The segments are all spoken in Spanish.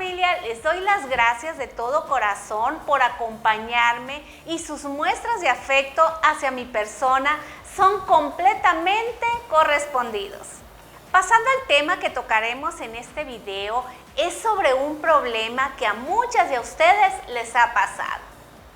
familia, les doy las gracias de todo corazón por acompañarme y sus muestras de afecto hacia mi persona son completamente correspondidos. Pasando al tema que tocaremos en este video, es sobre un problema que a muchas de ustedes les ha pasado.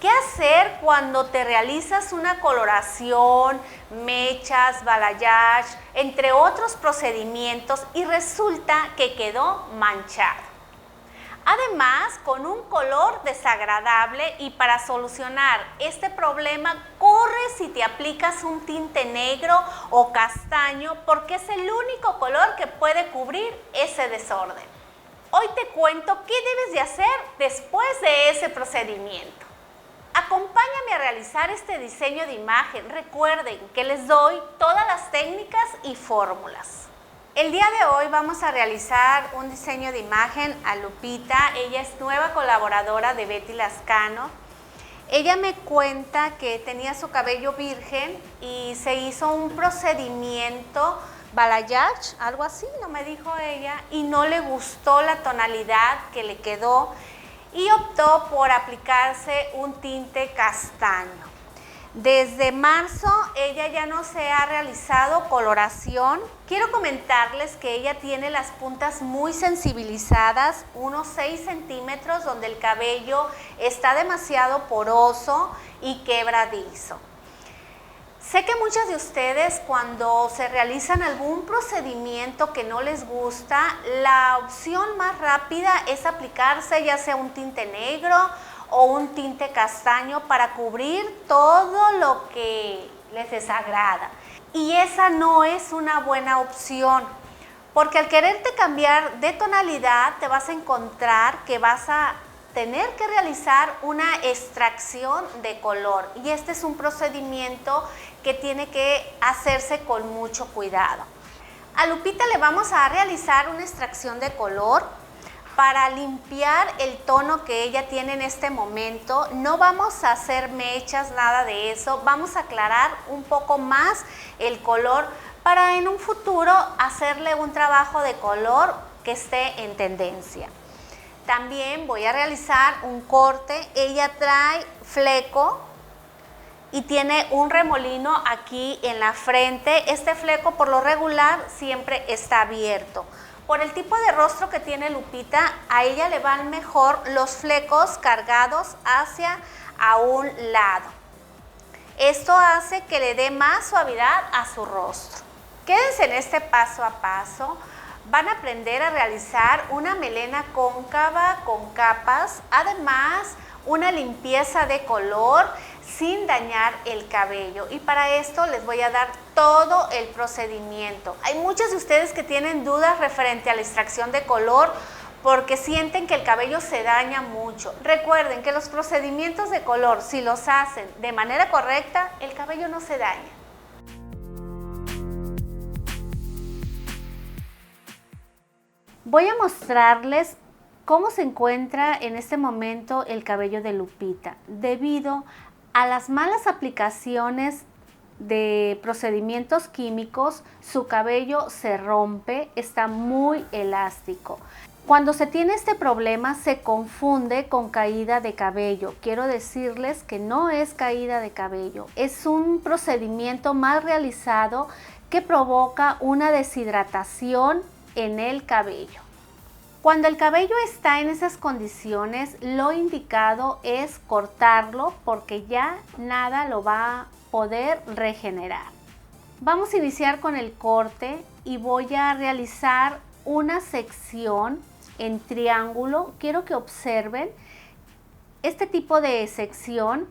¿Qué hacer cuando te realizas una coloración, mechas, balayage, entre otros procedimientos y resulta que quedó manchado? Además, con un color desagradable, y para solucionar este problema, corre si te aplicas un tinte negro o castaño porque es el único color que puede cubrir ese desorden. Hoy te cuento qué debes de hacer después de ese procedimiento. Acompáñame a realizar este diseño de imagen. Recuerden que les doy todas las técnicas y fórmulas. El día de hoy vamos a realizar un diseño de imagen a Lupita. Ella es nueva colaboradora de Betty Lascano. Ella me cuenta que tenía su cabello virgen y se hizo un procedimiento balayage, algo así, no me dijo ella, y no le gustó la tonalidad que le quedó y optó por aplicarse un tinte castaño. Desde marzo ella ya no se ha realizado coloración. Quiero comentarles que ella tiene las puntas muy sensibilizadas, unos 6 centímetros, donde el cabello está demasiado poroso y quebradizo. Sé que muchas de ustedes, cuando se realizan algún procedimiento que no les gusta, la opción más rápida es aplicarse ya sea un tinte negro o un tinte castaño para cubrir todo lo que les desagrada. Y esa no es una buena opción, porque al quererte cambiar de tonalidad te vas a encontrar que vas a tener que realizar una extracción de color, y este es un procedimiento que tiene que hacerse con mucho cuidado. A Lupita le vamos a realizar una extracción de color para limpiar el tono que ella tiene en este momento. No vamos a hacer mechas, nada de eso. Vamos a aclarar un poco más el color para en un futuro hacerle un trabajo de color que esté en tendencia. También voy a realizar un corte. Ella trae fleco y tiene un remolino aquí en la frente. Este fleco por lo regular siempre está abierto. Por el tipo de rostro que tiene Lupita, a ella le van mejor los flecos cargados hacia a un lado. Esto hace que le dé más suavidad a su rostro. Quédense en este paso a paso. Van a aprender a realizar una melena cóncava con capas, además una limpieza de color sin dañar el cabello, y para esto les voy a dar todo el procedimiento. Hay muchos de ustedes que tienen dudas referente a la extracción de color porque sienten que el cabello se daña mucho. Recuerden que los procedimientos de color, si los hacen de manera correcta, el cabello no se daña. Voy a mostrarles cómo se encuentra en este momento el cabello de Lupita. Debido a las malas aplicaciones de procedimientos químicos, su cabello se rompe, está muy elástico. Cuando se tiene este problema se confunde con caída de cabello. Quiero decirles que no es caída de cabello, es un procedimiento mal realizado que provoca una deshidratación en el cabello. Cuando el cabello está en esas condiciones, lo indicado es cortarlo porque ya nada lo va a poder regenerar. Vamos a iniciar con el corte y voy a realizar una sección en triángulo. Quiero que observen, este tipo de sección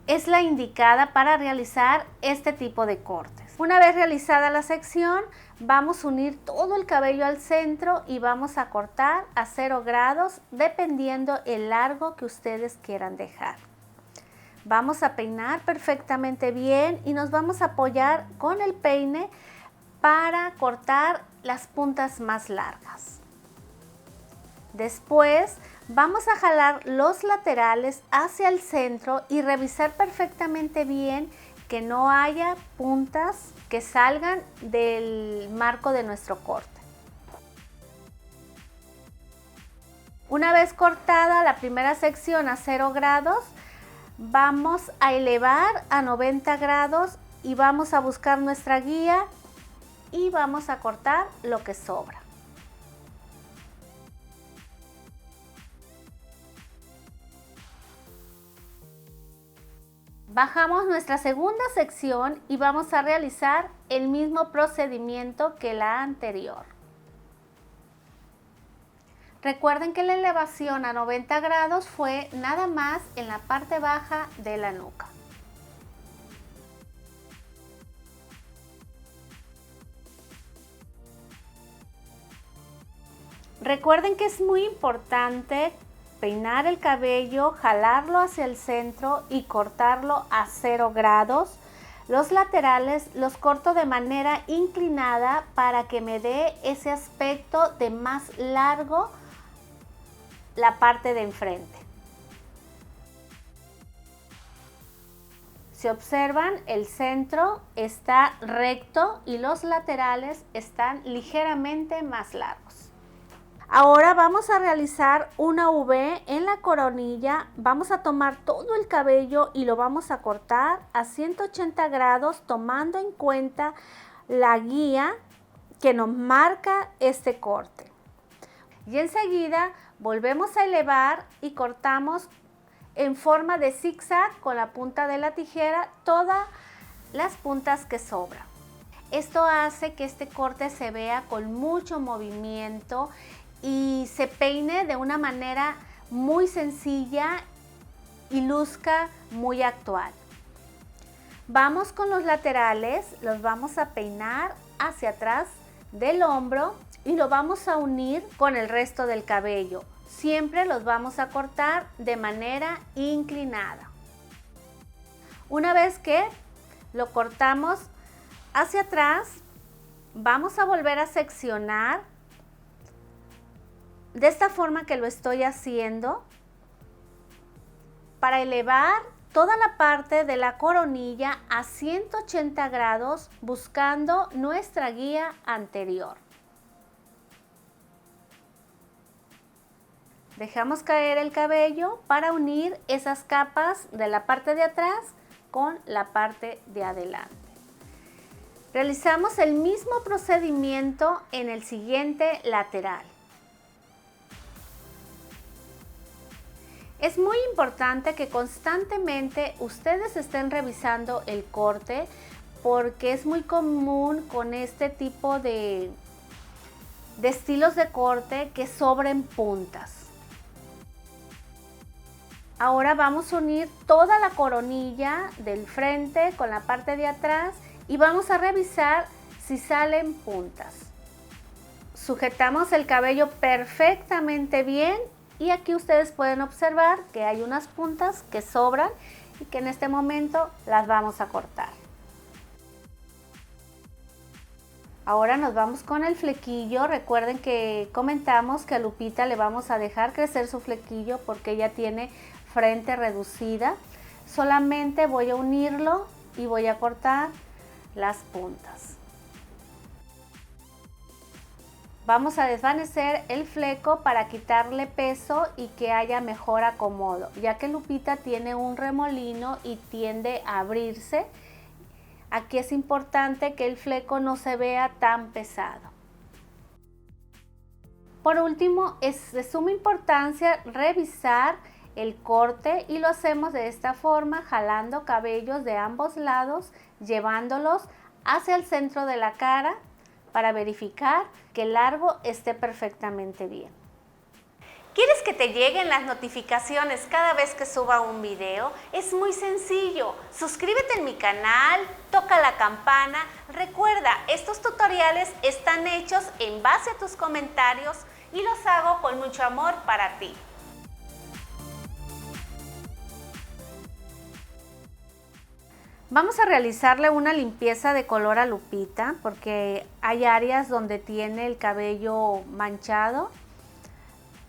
es la indicada para realizar este tipo de cortes. Una vez realizada la sección, vamos a unir todo el cabello al centro y vamos a cortar a 0 grados dependiendo el largo que ustedes quieran dejar. Vamos a peinar perfectamente bien y nos vamos a apoyar con el peine para cortar las puntas más largas. Después vamos a jalar los laterales hacia el centro y revisar perfectamente bien que no haya puntas que salgan del marco de nuestro corte. Una vez cortada la primera sección a 0 grados, vamos a elevar a 90 grados y vamos a buscar nuestra guía y vamos a cortar lo que sobra. Bajamos nuestra segunda sección y vamos a realizar el mismo procedimiento que la anterior. Recuerden que la elevación a 90 grados fue nada más en la parte baja de la nuca. Recuerden que es muy importante peinar el cabello, jalarlo hacia el centro y cortarlo a 0 grados. Los laterales los corto de manera inclinada para que me dé ese aspecto de más largo la parte de enfrente. Si observan, el centro está recto y los laterales están ligeramente más largos. Ahora vamos a realizar una V en la coronilla. Vamos a tomar todo el cabello y lo vamos a cortar a 180 grados tomando en cuenta la guía que nos marca este corte. Y enseguida volvemos a elevar y cortamos en forma de zigzag con la punta de la tijera todas las puntas que sobran. Esto hace que este corte se vea con mucho movimiento y se peine de una manera muy sencilla y luzca muy actual. Vamos con los laterales, los vamos a peinar hacia atrás del hombro y lo vamos a unir con el resto del cabello. Siempre los vamos a cortar de manera inclinada. Una vez que lo cortamos hacia atrás, vamos a volver a seccionar de esta forma que lo estoy haciendo para elevar toda la parte de la coronilla a 180 grados buscando nuestra guía anterior. Dejamos caer el cabello para unir esas capas de la parte de atrás con la parte de adelante. Realizamos el mismo procedimiento en el siguiente lateral. Es muy importante que constantemente ustedes estén revisando el corte porque es muy común con este tipo de estilos de corte que sobren puntas. Ahora vamos a unir toda la coronilla del frente con la parte de atrás y vamos a revisar si salen puntas. Sujetamos el cabello perfectamente bien. Y aquí ustedes pueden observar que hay unas puntas que sobran y que en este momento las vamos a cortar. Ahora nos vamos con el flequillo. Recuerden que comentamos que a Lupita le vamos a dejar crecer su flequillo porque ella tiene frente reducida. Solamente voy a unirlo y voy a cortar las puntas. Vamos a desvanecer el fleco para quitarle peso y que haya mejor acomodo, ya que Lupita tiene un remolino y tiende a abrirse. Aquí es importante que el fleco no se vea tan pesado. Por último, es de suma importancia revisar el corte y lo hacemos de esta forma, jalando cabellos de ambos lados, llevándolos hacia el centro de la cara para verificar que el largo esté perfectamente bien. ¿Quieres que te lleguen las notificaciones cada vez que suba un video? Es muy sencillo. Suscríbete en mi canal, toca la campana. Recuerda, estos tutoriales están hechos en base a tus comentarios y los hago con mucho amor para ti. Vamos a realizarle una limpieza de color a Lupita porque hay áreas donde tiene el cabello manchado.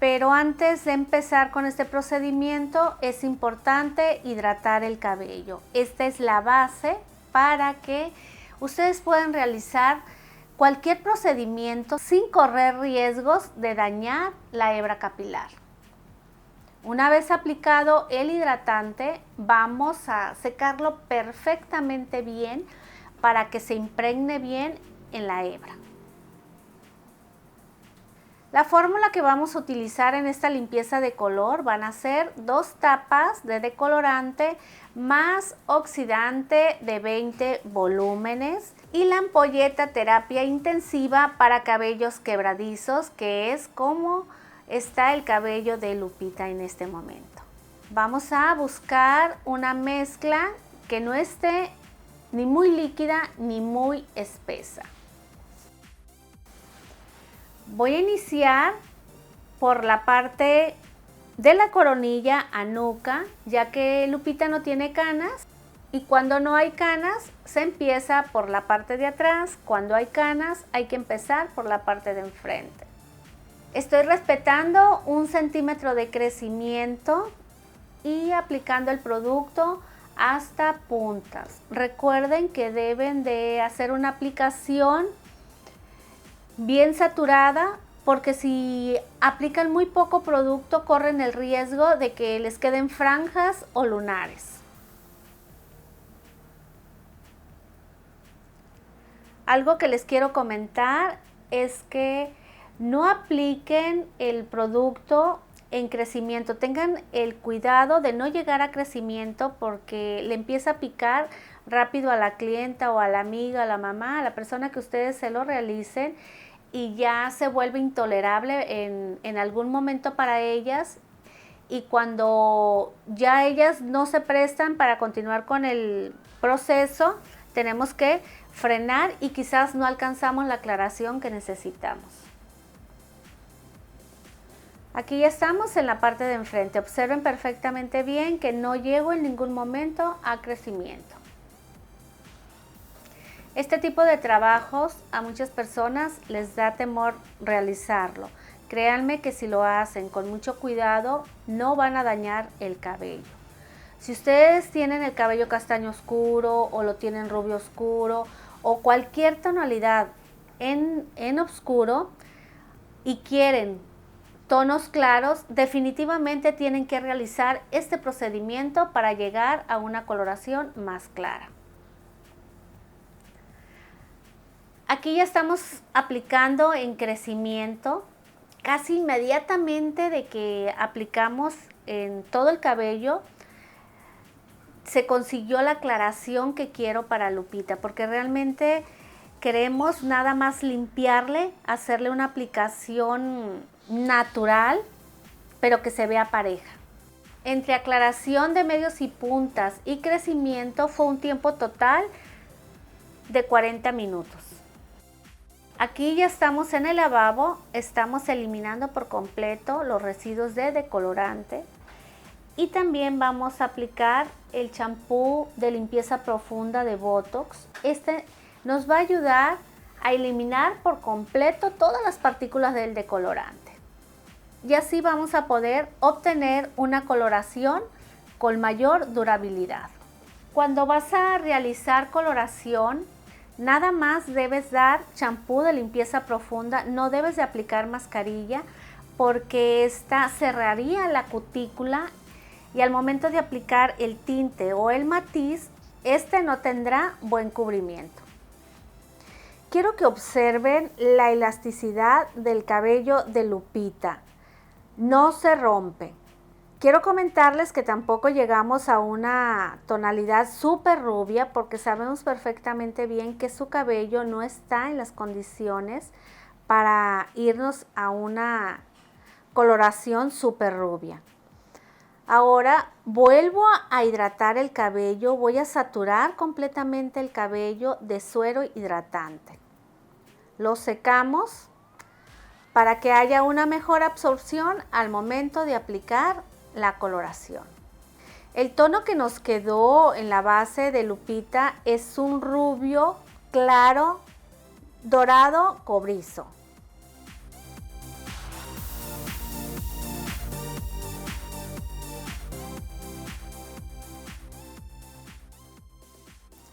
Pero antes de empezar con este procedimiento es importante hidratar el cabello. Esta es la base para que ustedes puedan realizar cualquier procedimiento sin correr riesgos de dañar la hebra capilar. Una vez aplicado el hidratante, vamos a secarlo perfectamente bien para que se impregne bien en la hebra. La fórmula que vamos a utilizar en esta limpieza de color van a ser 2 tapas de decolorante más oxidante de 20 volúmenes y la ampolleta terapia intensiva para cabellos quebradizos, que es como está el cabello de Lupita en este momento. Vamos a buscar una mezcla que no esté ni muy líquida ni muy espesa. Voy a iniciar por la parte de la coronilla a nuca, ya que Lupita no tiene canas, y cuando no hay canas se empieza por la parte de atrás. Cuando hay canas hay que empezar por la parte de enfrente. Estoy respetando 1 centímetro de crecimiento y aplicando el producto hasta puntas. Recuerden que deben de hacer una aplicación bien saturada, porque si aplican muy poco producto corren el riesgo de que les queden franjas o lunares. Algo que les quiero comentar es que no apliquen el producto en crecimiento. Tengan el cuidado de no llegar a crecimiento, porque le empieza a picar rápido a la clienta o a la amiga, a la mamá, a la persona que ustedes se lo realicen, y ya se vuelve intolerable en algún momento para ellas, y cuando ya ellas no se prestan para continuar con el proceso, tenemos que frenar y quizás no alcanzamos la aclaración que necesitamos. Aquí ya estamos en la parte de enfrente. Observen perfectamente bien que no llego en ningún momento a crecimiento. Este tipo de trabajos a muchas personas les da temor realizarlo. Créanme que si lo hacen con mucho cuidado no van a dañar el cabello. Si ustedes tienen el cabello castaño oscuro o lo tienen rubio oscuro o cualquier tonalidad en oscuro y quieren tonos claros, definitivamente tienen que realizar este procedimiento para llegar a una coloración más clara. Aquí ya estamos aplicando en crecimiento. Casi inmediatamente de que aplicamos en todo el cabello, se consiguió la aclaración que quiero para Lupita, porque realmente queremos nada más limpiarle, hacerle una aplicación natural, pero que se vea pareja. Entre aclaración de medios y puntas y crecimiento fue un tiempo total de 40 minutos. Aquí ya estamos en el lavabo, estamos eliminando por completo los residuos de decolorante y también vamos a aplicar el champú de limpieza profunda de Botox. Este nos va a ayudar a eliminar por completo todas las partículas del decolorante. Y así vamos a poder obtener una coloración con mayor durabilidad. Cuando vas a realizar coloración, nada más debes dar champú de limpieza profunda, no debes de aplicar mascarilla, porque esta cerraría la cutícula y al momento de aplicar el tinte o el matiz, este no tendrá buen cubrimiento. Quiero que observen la elasticidad del cabello de Lupita. No se rompe. Quiero comentarles que tampoco llegamos a una tonalidad súper rubia, porque sabemos perfectamente bien que su cabello no está en las condiciones para irnos a una coloración súper rubia. Ahora vuelvo a hidratar el cabello, voy a saturar completamente el cabello de suero hidratante. Lo secamos para que haya una mejor absorción al momento de aplicar la coloración. El tono que nos quedó en la base de Lupita es un rubio claro, dorado, cobrizo.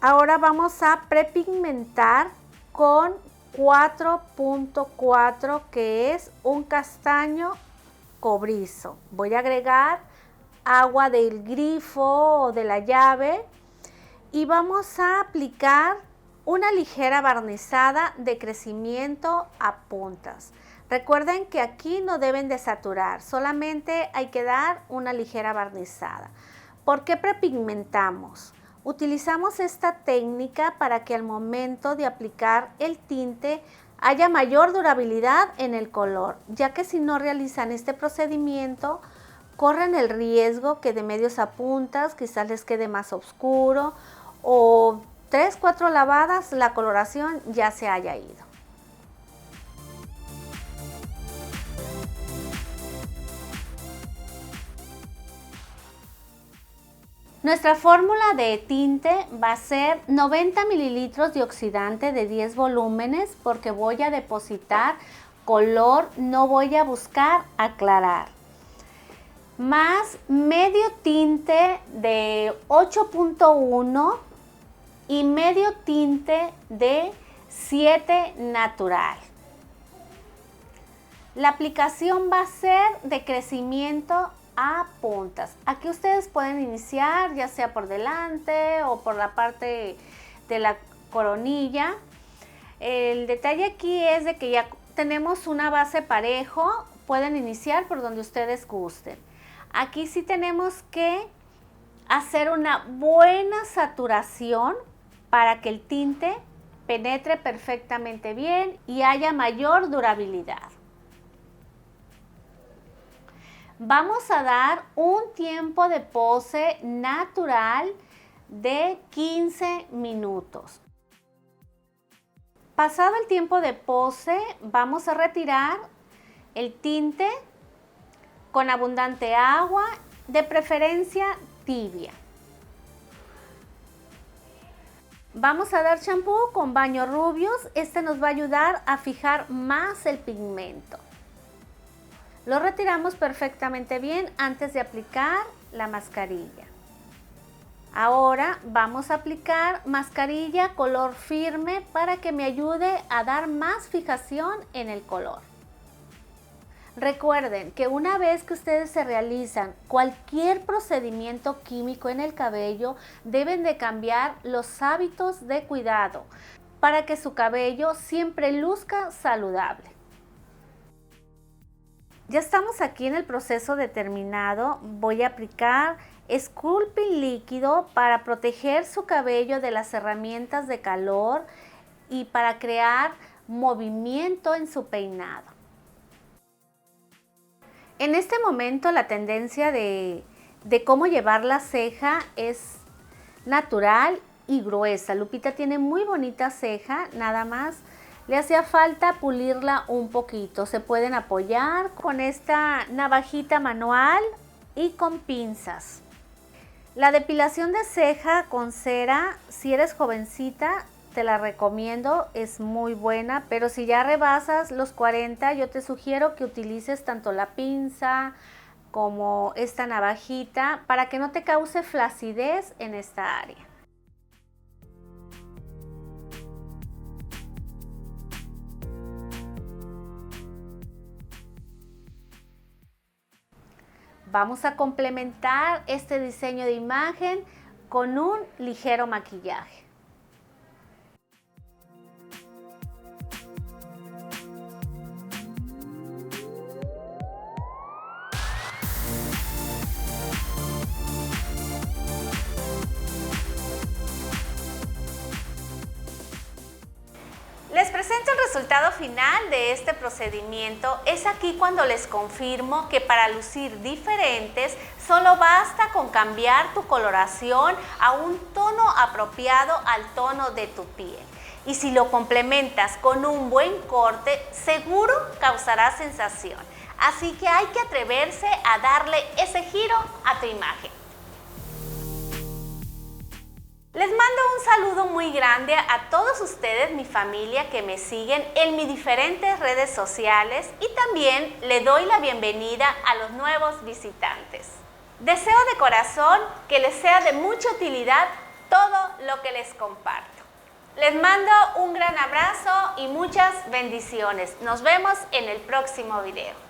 Ahora vamos a prepigmentar con 4.4, que es un castaño cobrizo. Voy a agregar agua del grifo o de la llave y vamos a aplicar una ligera barnizada de crecimiento a puntas. Recuerden que aquí no deben de saturar, solamente hay que dar una ligera barnizada. ¿Por qué prepigmentamos? Utilizamos esta técnica para que al momento de aplicar el tinte haya mayor durabilidad en el color, ya que si no realizan este procedimiento, corren el riesgo que de medios a puntas quizás les quede más oscuro o 3-4 lavadas la coloración ya se haya ido. Nuestra fórmula de tinte va a ser 90 mililitros de oxidante de 10 volúmenes porque voy a depositar color, no voy a buscar aclarar. Más medio tinte de 8.1 y medio tinte de 7 natural. La aplicación va a ser de crecimiento a puntas. Aquí ustedes pueden iniciar ya sea por delante o por la parte de la coronilla. El detalle aquí es de que ya tenemos una base parejo, pueden iniciar por donde ustedes gusten. Aquí sí tenemos que hacer una buena saturación para que el tinte penetre perfectamente bien y haya mayor durabilidad. Vamos a dar un tiempo de pose natural de 15 minutos. Pasado el tiempo de pose, vamos a retirar el tinte con abundante agua, de preferencia tibia. Vamos a dar champú con baños rubios. Este nos va a ayudar a fijar más el pigmento. Lo retiramos perfectamente bien antes de aplicar la mascarilla. Ahora vamos a aplicar mascarilla color firme para que me ayude a dar más fijación en el color. Recuerden que una vez que ustedes se realizan cualquier procedimiento químico en el cabello, deben de cambiar los hábitos de cuidado para que su cabello siempre luzca saludable. Ya estamos aquí en el proceso de terminado. Voy a aplicar Sculpting líquido para proteger su cabello de las herramientas de calor y para crear movimiento en su peinado. En este momento la tendencia de cómo llevar la ceja es natural y gruesa. Lupita tiene muy bonita ceja, nada más le hacía falta pulirla un poquito. Se pueden apoyar con esta navajita manual y con pinzas. La depilación de ceja con cera, si eres jovencita, te la recomiendo, es muy buena, pero si ya rebasas los 40, yo te sugiero que utilices tanto la pinza como esta navajita para que no te cause flacidez en esta área. Vamos a complementar este diseño de imagen con un ligero maquillaje. Les presento el resultado final de este procedimiento. Es aquí cuando les confirmo que para lucir diferentes solo basta con cambiar tu coloración a un tono apropiado al tono de tu piel. Y si lo complementas con un buen corte, seguro causará sensación. Así que hay que atreverse a darle ese giro a tu imagen. Les mando un saludo muy grande a todos ustedes, mi familia, que me siguen en mis diferentes redes sociales, y también le doy la bienvenida a los nuevos visitantes. Deseo de corazón que les sea de mucha utilidad todo lo que les comparto. Les mando un gran abrazo y muchas bendiciones. Nos vemos en el próximo video.